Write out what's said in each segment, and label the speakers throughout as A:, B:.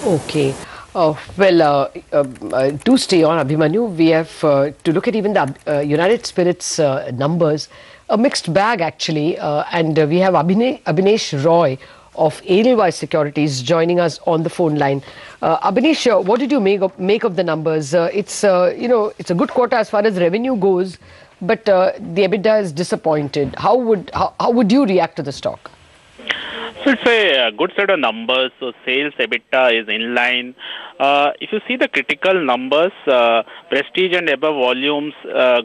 A: Okay. To stay on Abhimanyu, we have to look at even the United Spirits numbers. A mixed bag, actually. And we have Abneesh Roy of Edelweiss Securities joining us on the phone line. Abneesh, what did you make of the numbers? It's a good quarter as far as revenue goes, but the EBITDA is disappointed. How would you react to the stock?
B: So it's a good set of numbers. So sales EBITDA is in line. If you see the critical numbers, prestige and above volumes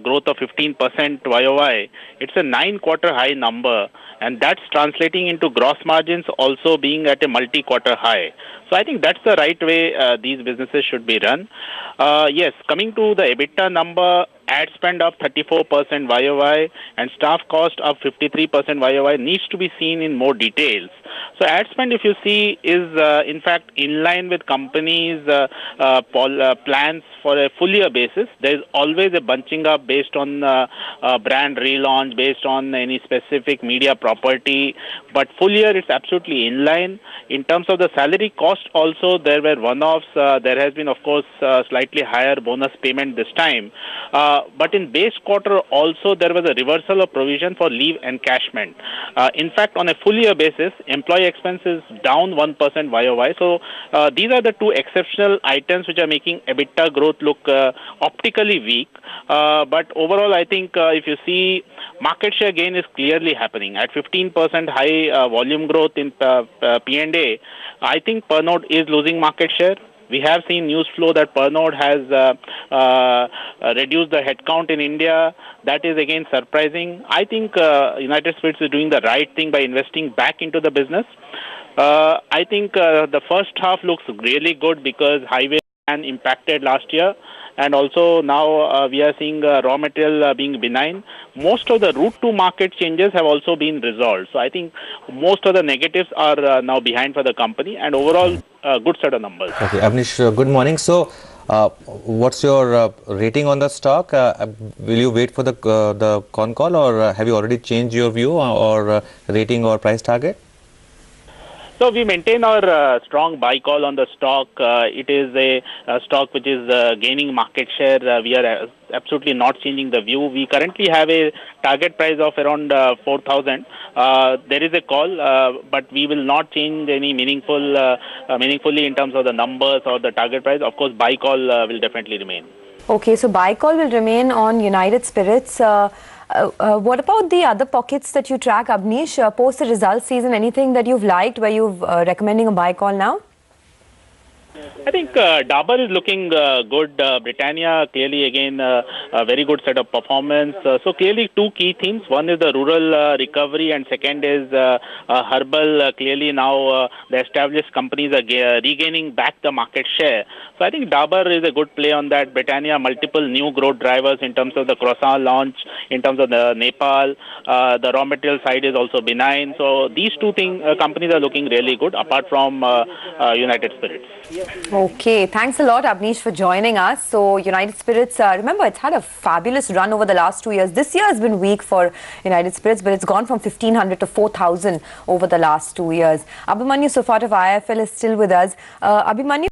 B: growth of 15% YOY, it's a 9-quarter high number, and that's translating into gross margins also being at a multi-quarter high. So I think that's the right way these businesses should be run. Yes, coming to the EBITDA number, ad spend up 34% YOY and staff cost up 53% YOY needs to be seen in more details. So ad spend, if you see, is in fact in line with companies' plans for a full year basis. There is always a bunching up based on brand relaunch, based on any specific media property. But full year, it's absolutely in line. In terms of the salary cost, also there were one-offs. There has been, of course, slightly higher bonus payment this time. But in base quarter also there was a reversal of provision for leave encashment. In fact, on a full year basis, employee expenses down 1% YOY. So these are the two exceptional items which are making EBITDA growth look optically weak. But overall, I think if you see, market share gain is clearly happening at 15% high volume growth in P&A. I think Pernod is losing market share. We have seen news flow that Pernod has reduced the headcount in India. That is again surprising. I think United Spirits is doing the right thing by investing back into the business. I think the first half looks really good because highway ban impacted last year. And also now we are seeing raw material being benign. Most of the route to market changes have also been resolved. So I think most of the negatives are now behind for the company, and overall good set of numbers.
C: Okay, Abneesh, good morning. So what's your rating on the stock? Will you wait for the con call, or have you already changed your view or rating or price target?
B: So we maintain our strong buy call on the stock. It is a stock which is gaining market share. We are absolutely not changing the view. We currently have a target price of around 4,000. There is a call, but we will not change any meaningfully in terms of the numbers or the target price. Of course, buy call will definitely remain.
D: Okay, so buy call will remain on United Spirits. What about the other pockets that you track, Abneesh? Post the result season, anything that you've liked where you're recommending a buy call now?
B: I think Dabur is looking good. Britannia, clearly again a very good set of performance. So clearly two key themes. One is the rural recovery, and second is herbal. Clearly now the established companies are regaining back the market share. So I think Dabur is a good play on that. Britannia, multiple new growth drivers in terms of the croissant launch, in terms of the Nepal. The raw material side is also benign. So these two companies are looking really good, apart from United Spirits.
D: Okay, thanks a lot, Abneesh, for joining us. So United Spirits, remember, it's had a fabulous run over the last 2 years. This year has been weak for United Spirits, but it's gone from 1,500 to 4,000 over the last 2 years. Abhimanyu Sofat of IIFL is still with us. Abhimanyu.